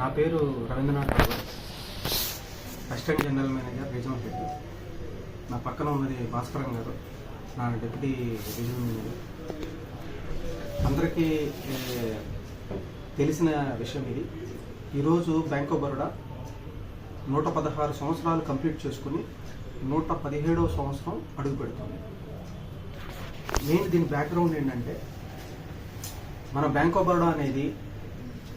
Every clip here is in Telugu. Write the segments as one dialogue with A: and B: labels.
A: నా పేరు Ravindranath Rao, assistant general manager regional head. నా పక్కన ఉన్నది భాస్కరం గారు, నా డిప్యూటీ రీజనల్ మేనేజర్. అందరికీ తెలిసిన విషయం ఇది. ఈరోజు బ్యాంక్ ఆఫ్ బరోడా 116 సంవత్సరాలు కంప్లీట్ చేసుకుని 117వ సంవత్సరం అడుగు పెడుతుంది. మెయిన్ దీని బ్యాక్గ్రౌండ్ ఏంటంటే, మన బ్యాంక్ ఆఫ్ బరోడా అనేది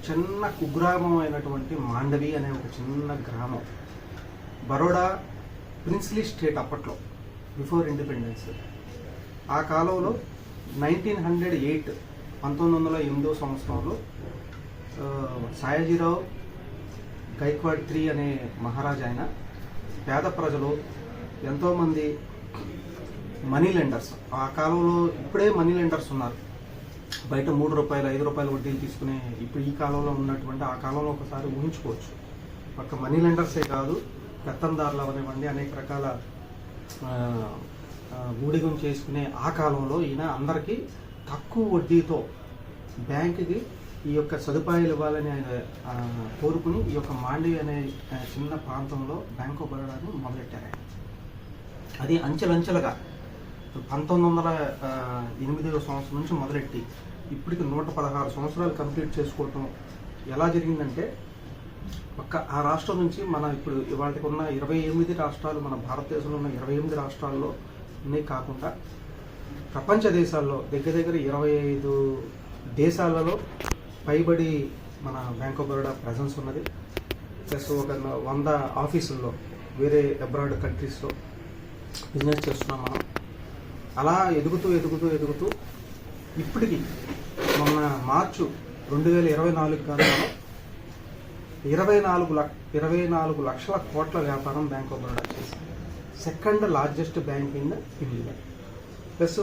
A: చిన్న కుగ్రామం అయినటువంటి మాండవి అనే ఒక చిన్న గ్రామం. బరోడా ప్రిన్స్లీ స్టేట్ అప్పట్లో, బిఫోర్ ఇండిపెండెన్స్. ఆ కాలంలో 1908 1908వ సంవత్సరంలో సాయాజీరావు గైక్వాడ్ III అనే మహారాజా ఆయన పేద ప్రజలు ఎంతోమంది మనీ లెండర్స్, ఆ కాలంలో ఇప్పుడే మనీ లెండర్స్ ఉన్నారు, బయట ₹3 ₹5 వడ్డీలు తీసుకునే. ఇప్పుడు ఈ కాలంలో ఉన్నటువంటి ఆ కాలంలో ఒకసారి ఊహించుకోవచ్చు. ఒక మనీ లెండర్సే కాదు, పెత్తందారులు అవనివ్వండి, అనేక రకాల గూడిగం చేసుకునే ఆ కాలంలో ఈయన అందరికీ తక్కువ వడ్డీతో బ్యాంకుకి ఈ యొక్క సదుపాయాలు ఇవ్వాలని ఆయన కోరుకుని ఈ యొక్క మాండవి అనే చిన్న ప్రాంతంలో బ్యాంక్ ఆఫ్ బరోడాని మొదలెట్టారు. అది అంచెలంచెలుగా 1908వ సంవత్సరం నుంచి మొదలెట్టి ఇప్పటికి 116 సంవత్సరాలు కంప్లీట్ చేసుకోవటం ఎలా జరిగిందంటే, ఆ రాష్ట్రం నుంచి మన ఇప్పుడు ఇవాళకి ఉన్న 28 రాష్ట్రాలు, మన భారతదేశంలో ఉన్న 28 రాష్ట్రాల్లో కాకుండా ప్రపంచ దేశాల్లో దగ్గర 25 దేశాలలో పైబడి మన బ్యాంక్ ఆఫ్ బరోడా ప్రెజెన్స్ ఉన్నది. ప్లస్ ఒక 100 ఆఫీసుల్లో వేరే అబ్రాడ్ కంట్రీస్లో బిజినెస్ చేస్తున్నాం మనం. అలా ఎదుగుతూ ఇప్పటికి మొన్న మార్చు 2024 కానీ మనం 24 లక్షల కోట్ల వ్యాపారం బ్యాంక్ ఆఫ్ బరోడా చేసింది. Second largest bank in India. Plus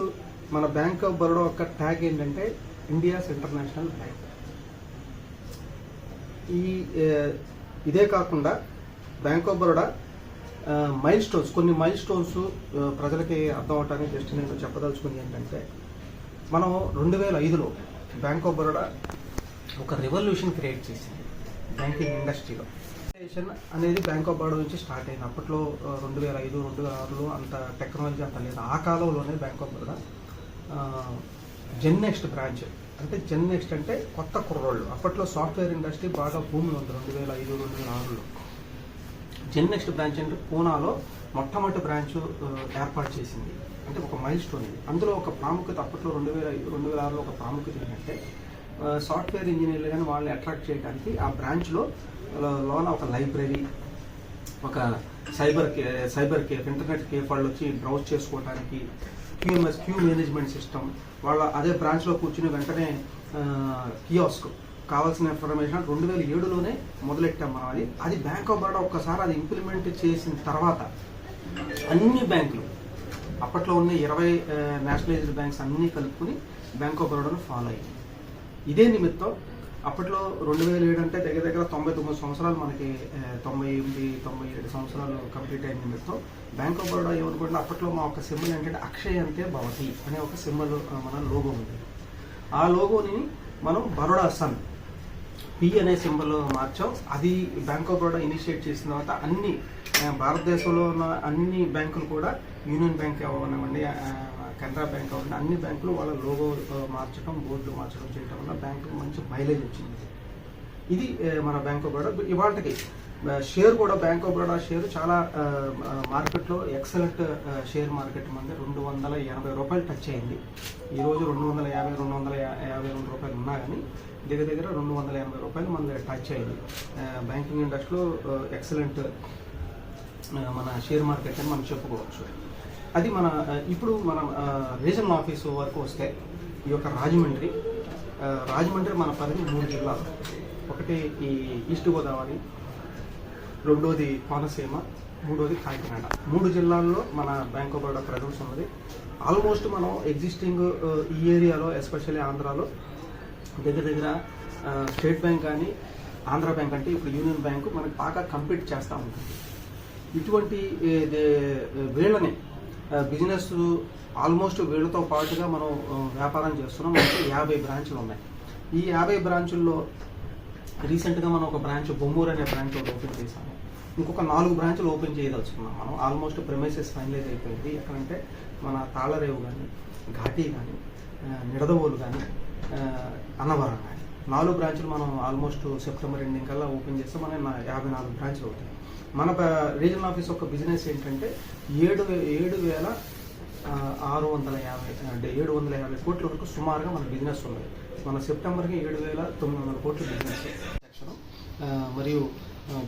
A: మన బ్యాంక్ ఆఫ్ బరోడా యొక్క ట్యాగ్ ఏంటంటే ఇండియాస్ ఇంటర్నేషనల్ బ్యాంక్. ఇదే కాకుండా బ్యాంక్ ఆఫ్ బరోడా కొన్ని మైల్ స్టోన్స్ ప్రజలకి అర్థం అవటానికి జస్ట్ నేను చెప్పదలుచుకుంది ఏంటంటే, మనం 2005లో బ్యాంక్ ఆఫ్ బరోడా ఒక రెవల్యూషన్ క్రియేట్ చేసింది బ్యాంకింగ్ ఇండస్ట్రీలో. అనేది బ్యాంక్ ఆఫ్ బరోడా నుంచి స్టార్ట్ అయింది. అప్పట్లో 2005 2006లో అంత టెక్నాలజీ అంత లేదు. ఆ కాలంలోనే bank of Baroda gen next branch, అంటే జెన్ నెక్స్ట్ అంటే కొత్త కుర్రోళ్ళు. అప్పట్లో సాఫ్ట్వేర్ ఇండస్ట్రీ బాగా భూమి ఉంది 2005 2006లో. జెన్ నెక్స్ట్ బ్రాంచ్ అంటే పూనాలో మొట్టమొదటి బ్రాంచ్ ఏర్పాటు చేసింది. అంటే ఒక మైల్ స్టోన్ ఇది. అందులో ఒక ప్రాముఖ్యత, అప్పట్లో 2005 2006లో ఒక ప్రాముఖ్యత ఏంటంటే, సాఫ్ట్వేర్ ఇంజనీర్లు కానీ వాళ్ళని అట్రాక్ట్ చేయడానికి ఆ బ్రాంచ్లో లోన ఒక లైబ్రరీ, ఒక సైబర్ కేఫ్, ఇంటర్నెట్ కేఫ్ వాళ్ళు వచ్చి బ్రౌజ్ చేసుకోవడానికి, క్యూ మేనేజ్మెంట్ సిస్టమ్, వాళ్ళ అదే బ్రాంచ్లో కూర్చుని వెంటనే కియోస్క్ కావాల్సిన ఇన్ఫర్మేషన్ 2007లోనే మొదలెట్టాం మనం. అది బ్యాంక్ ఆఫ్ బరోడా ఒక్కసారి అది ఇంప్లిమెంట్ చేసిన తర్వాత అన్ని బ్యాంకులు, అప్పట్లో ఉన్న 20 నేషనలైజ్డ్ బ్యాంక్స్ అన్నీ కలుపుకుని బ్యాంక్ ఆఫ్ బరోడాను ఫాలో అయ్యింది. ఇదే నిమిత్తం అప్పట్లో 2007 అంటే దగ్గర 99 సంవత్సరాలు, మనకి 97 సంవత్సరాలు కంప్లీట్ అయిన నిమిత్తం బ్యాంక్ ఆఫ్ బరోడా ఏమనుకుంటే, అప్పట్లో మా ఒక సింబల్ ఏంటంటే అక్షయంతే భవతి అనే ఒక సింబల్ మన లోగో ఉంది. ఆ లోగోని మనం బరోడా సన్ P అనే సింబల్ మార్చాం. అది బ్యాంక్ ఆఫ్ బరోడా ఇనిషియేట్ చేసిన తర్వాత అన్ని భారతదేశంలో ఉన్న అన్ని బ్యాంకులు కూడా, యూనియన్ బ్యాంక్ అవ్వనివ్వండి, కెనరా బ్యాంక్ అవ్వండి, అన్ని బ్యాంకులు వాళ్ళ లోగో మార్చడం, బోర్డు మార్చడం చేయడం వల్ల బ్యాంకు మంచి మైలేజ్ వచ్చింది. ఇది మన బ్యాంక్ ఆఫ్ బరోడా. ఇవాళకి షేర్ కూడా బ్యాంక్ ఆఫ్ బరోడా షేర్ చాలా మార్కెట్లో ఎక్సలెంట్ షేర్ మార్కెట్ మంది ₹280 టచ్ అయింది. ఈరోజు 252 రూపాయలు ఉన్నా కానీ దగ్గర ₹280 మన టచ్ అయింది. బ్యాంకింగ్ ఇండస్ట్రీలో ఎక్సలెంట్ మన షేర్ మార్కెట్ అని మనం చెప్పుకోవచ్చు. అది ఇప్పుడు మనం రీజనల్ ఆఫీసు వరకు వస్తే, ఈ యొక్క రాజమండ్రి మన పరిధి 3 జిల్లాలు. ఒకటి ఈ ఈస్ట్ గోదావరి, రెండోది కోనసీమ, మూడోది కాకినాడ. 3 జిల్లాల్లో మన బ్యాంక్ ఆఫ్ బరోడా ప్రెజెన్స్ ఉన్నది. ఆల్మోస్ట్ మనం ఎగ్జిస్టింగ్ ఈ ఏరియాలో, ఎస్పెషల్లీ ఆంధ్రాలో దగ్గర స్టేట్ బ్యాంక్ కానీ ఆంధ్ర బ్యాంక్ అంటే ఇప్పుడు యూనియన్ బ్యాంకు మనకు బాగా కంపీట్ చేస్తూ ఉంటుంది. ఇటువంటి వీళ్ళని బిజినెస్ ఆల్మోస్ట్ వీళ్ళతో పాటుగా మనం వ్యాపారం చేస్తున్నాం. మనకి 50 బ్రాంచ్లు ఉన్నాయి. ఈ 50 బ్రాంచుల్లో రీసెంట్గా మనం ఒక బ్రాంచ్ బొమ్మూరు అనే బ్రాంచ్ ఒకటి ఓపెన్ చేశాము. ఇంకొక 4 బ్రాంచ్లు ఓపెన్ చేయదలుచుకున్నాం మనం. ఆల్మోస్ట్ ప్రెమైసెస్ ఫైనలైజ్ అయిపోయింది. ఎక్కడంటే మన తాళరేవు కానీ, ఘాటీ కానీ, నిడదవోలు కానీ, అన్నవరం కానీ 4 బ్రాంచ్లు మనం ఆల్మోస్ట్ సెప్టెంబర్ ఎండింగ్ కల్లా ఓపెన్ చేస్తే మనం 54 బ్రాంచ్లు అవుతాయి. మన రీజనల్ ఆఫీస్ యొక్క బిజినెస్ ఏంటంటే 7,650 కోట్ల వరకు సుమారుగా మన బిజినెస్ ఉంది. మన సెప్టెంబర్కి 7,900 కోట్ల బిజినెస్ సెక్షన్, మరియు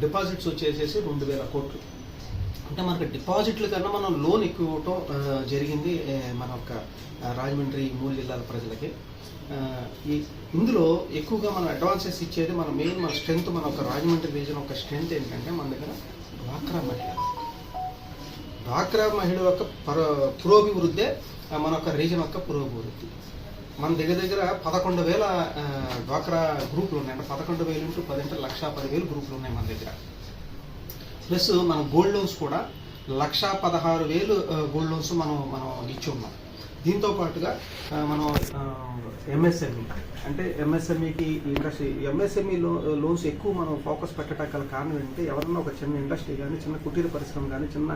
A: డిపాజిట్స్ వచ్చేసేసి 2,000 కోట్లు. అంటే మనకి డిపాజిట్ల కన్నా మనం లోన్ ఎక్కువ ఇవ్వటం జరిగింది మన యొక్క రాజమండ్రి 3 జిల్లాల ప్రజలకి. ఇందులో ఎక్కువగా మనం అడ్వాన్సెస్ ఇచ్చేది మన మెయిన్ మన స్ట్రెంగ్త్, మన ఒక రాజమండ్రి రీజన్ యొక్క స్ట్రెంగ్త్ ఏంటంటే మన దగ్గర డ్వాక్రా మహిళ యొక్క పురోభివృద్ధే మన యొక్క రీజన్ యొక్క పురోభివృద్ధి. మన దగ్గర 11,000 డ్వాక్రా గ్రూపులు ఉన్నాయి. అంటే 11,000 × 10 అంటే 1,10,000 గ్రూపులు ఉన్నాయి మన దగ్గర. ప్లస్ మన గోల్డ్ లోన్స్ కూడా 1,16,000 గోల్డ్ లోన్స్ మనం ఇచ్చి ఉన్నాం. దీంతో పాటుగా మనం ఎంఎస్ఎంఈ అంటే ఎంఎస్ఎంఈకి ఇండస్ట్రీ ఎంఎస్ఎంఈ లోన్స్ ఎక్కువ మనం ఫోకస్ పెట్టడానికి గల కారణం ఏంటంటే ఎవరన్నా ఒక చిన్న ఇండస్ట్రీ కానీ, చిన్న కుటీర పరిశ్రమ కానీ, చిన్న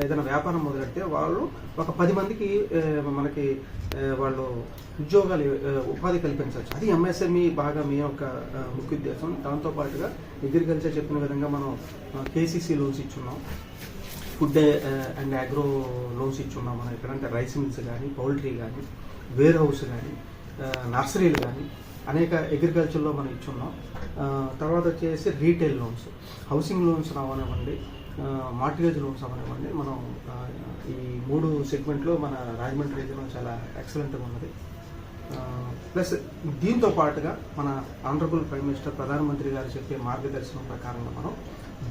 A: ఏదైనా వ్యాపారం మొదలెడితే వాళ్ళు ఒక 10 మందికి మనకి వాళ్ళు ఉద్యోగాలు ఉపాధి కల్పించవచ్చు. అది ఎంఎస్ఎంఈ బాగా మీ యొక్క ముఖ్య ఉద్దేశం. దాంతోపాటుగా అగ్రికల్చర్ చెప్పిన విధంగా మనం కేసీసీ లోన్స్ ఇచ్చున్నాం, ఫుడ్ అండ్ అగ్రో లోన్స్ ఇచ్చున్నాం. మనం ఎక్కడంటే రైస్ మిల్స్ కానీ, పౌల్ట్రీ కానీ, వేర్ హౌస్ కానీ, నర్సరీలు కానీ అనేక అగ్రికల్చర్లో మనం ఇచ్చున్నాం. తర్వాత వచ్చేసి రీటైల్ లోన్స్, హౌసింగ్ లోన్స్ అవనివ్వండి, మార్టిగేజ్ లోన్స్ అవనివ్వండి. మనం ఈ 3 సెగ్మెంట్లో మన రాజమండ్రి రీజియన్ చాలా ఎక్సలెంట్గా ఉన్నది. ప్లస్ దీంతో పాటుగా మన ఆనరబుల్ ప్రైమ్ మినిస్టర్ ప్రధానమంత్రి గారు చెప్పే మార్గదర్శనం ప్రకారంగా మనం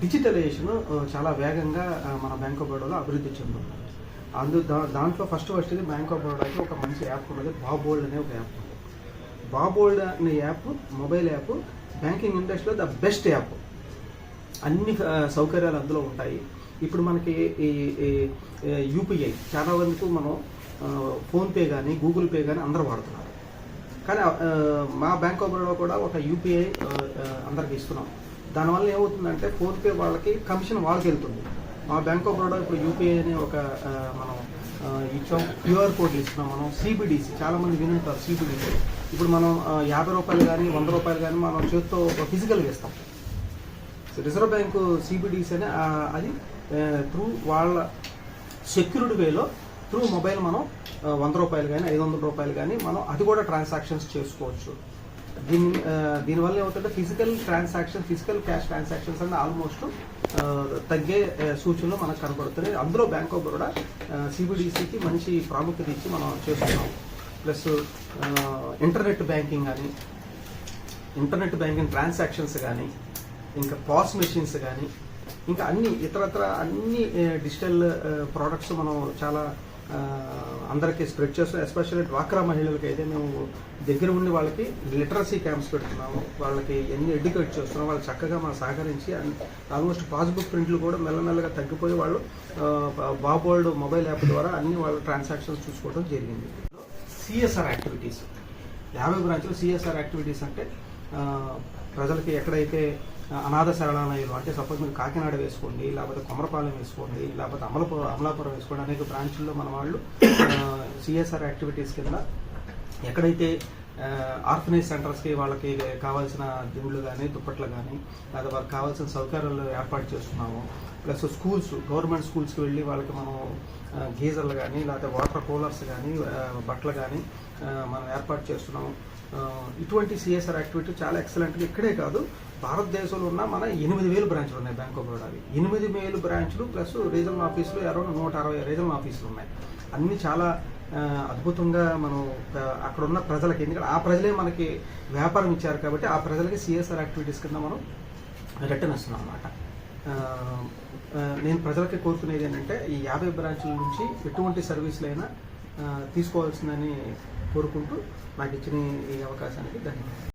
A: డిజిటలైజేషన్ చాలా వేగంగా మన బ్యాంక్ ఆఫ్ బరోడాలో అభివృద్ధి చెందుతుంది. దాంట్లో ఫస్ట్ బ్యాంక్ ఆఫ్ బరోడాకి ఒక మంచి యాప్ ఉన్నది, బాబోల్డ్ అనే ఒక యాప్ ఉంది. బాబోల్డ్ అనే యాప్ మొబైల్ యాప్ బ్యాంకింగ్ ఇండస్ట్రీలో ద బెస్ట్ యాప్. అన్ని సౌకర్యాలు అందులో ఉంటాయి. ఇప్పుడు మనకి ఈ యూపీఐ చాలా వరకు మనం ఫోన్పే కానీ, గూగుల్ పే కానీ అందరూ వాడుతున్నారు. కానీ మా బ్యాంక్ ఆఫ్ బరోడా కూడా ఒక యూపీఐ అందరికి ఇస్తున్నాం. దానివల్ల ఏమవుతుందంటే ఫోన్పే వాళ్ళకి కమిషన్ వాళ్ళకి వెళ్తుంది. మా బ్యాంక్ ఆఫ్ బరోడా ఇప్పుడు యూపీఐ అని ఒక మనం ఇచ్చాం, క్యూఆర్ కోడ్లు ఇస్తున్నాం. మనం సిబిడిసి చాలామంది వినుంటారు. సిబిడిసి ఇప్పుడు మనం 50 రూపాయలు కానీ, 100 రూపాయలు కానీ మనం చేతితో ఫిజికల్గా ఇస్తాం. రిజర్వ్ బ్యాంకు సిబిడిసి అని అది త్రూ వాళ్ళ సెక్యూర్డ్ వేలో త్రూ మొబైల్ మనం 100 రూపాయలు కానీ, 500 రూపాయలు కానీ మనం అది కూడా ట్రాన్సాక్షన్స్ చేసుకోవచ్చు. దీనివల్ల ఏమవుతుంటే ఫిజికల్ క్యాష్ ట్రాన్సాక్షన్స్ అన్నీ ఆల్మోస్ట్ తగ్గే సూచనలు మనకు కనబడుతున్నాయి. అందులో బ్యాంక్ ఆఫ్ బరోడా సిబిడిసికి మంచి ప్రాముఖ్యత ఇచ్చి మనం చేస్తున్నాం. ప్లస్ ఇంటర్నెట్ బ్యాంకింగ్ ట్రాన్సాక్షన్స్ కానీ, ఇంకా పాస్ మెషిన్స్ కానీ, ఇంకా ఇతరత్ర అన్ని డిజిటల్ ప్రోడక్ట్స్ మనం చాలా అందరికీ స్ప్రెడ్ చేస్తాం. ఎస్పెషల్లీ డ్వాక్రా మహిళలకి అయితే మేము దగ్గర ఉండి వాళ్ళకి లిటరసీ క్యాంప్స్ పెడుతున్నాము, వాళ్ళకి ఎన్ని ఎడ్యుకేట్ చేస్తున్నాం. వాళ్ళు చక్కగా మనం సహకరించి ఆల్మోస్ట్ పాస్బుక్ ప్రింట్లు కూడా మెల్లమెల్లగా తగ్గిపోయి వాళ్ళు బాబోల్డ్ మొబైల్ యాప్ ద్వారా అన్ని వాళ్ళ ట్రాన్సాక్షన్స్ చూసుకోవడం జరిగింది. సిఎస్ఆర్ యాక్టివిటీస్ 50 బ్రాంచ్లు. సిఎస్ఆర్ యాక్టివిటీస్ అంటే ప్రజలకి ఎక్కడైతే అనాథ శరణాలయాలు అంటే సపోజ్ మీరు కాకినాడ వేసుకోండి, లేకపోతే కొమరపాలెం వేసుకోండి, లేకపోతే అమలాపురం వేసుకోండి, అనేక బ్రాంచ్ల్లో మన వాళ్ళు సిఎస్ఆర్ యాక్టివిటీస్ కింద ఎక్కడైతే ఆర్ఫనేజ్ సెంటర్స్కి వాళ్ళకి కావాల్సిన దిండ్లు కానీ, దుప్పట్లు కానీ, లేదా వాళ్ళకి కావాల్సిన సౌకర్యాలు ఏర్పాటు చేస్తున్నాము. ప్లస్ గవర్నమెంట్ స్కూల్స్కి వెళ్ళి వాళ్ళకి మనం గీజర్లు కానీ, లేకపోతే వాటర్ కూలర్స్ కానీ, బట్టలు కానీ మనం ఏర్పాటు చేస్తున్నాము. ఇటువంటి సిఎస్ఆర్ యాక్టివిటీ చాలా ఎక్సలెంట్గా ఇక్కడే కాదు భారతదేశంలో ఉన్న మన 8,000 బ్రాంచ్లు ఉన్నాయి బ్యాంక్ ఆఫ్ బరోడావి. 8,000 బ్రాంచ్లు ప్లస్ రీజనల్ ఆఫీసులు అరౌండ్ 160 రీజనల్ ఆఫీసులు ఉన్నాయి. అన్నీ చాలా అద్భుతంగా మనం అక్కడ ఉన్న ప్రజలకి, ఎందుకంటే ఆ ప్రజలే మనకి వ్యాపారం ఇచ్చారు కాబట్టి ఆ ప్రజలకి సిఎస్ఆర్ యాక్టివిటీస్ కింద మనం రిటర్న్ ఇస్తున్నాం అన్నమాట. నేను ప్రజలకి కోరుకునేది ఏంటంటే ఈ 50 బ్రాంచ్ల నుంచి ఎటువంటి సర్వీసులైనా తీసుకోవాల్సిందని కోరుకుంటూ నాకు ఇచ్చిన ఈ అవకాశానికి ధన్యవాదాలు.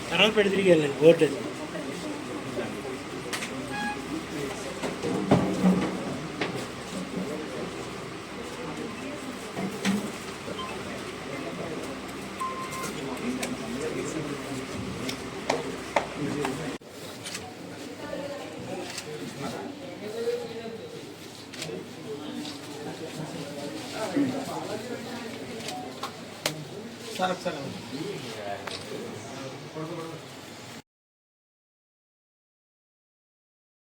B: తర్వాత పెట్టి తిరిగి వెళ్ళండి బోర్డు అది. సార్ ఒకసారి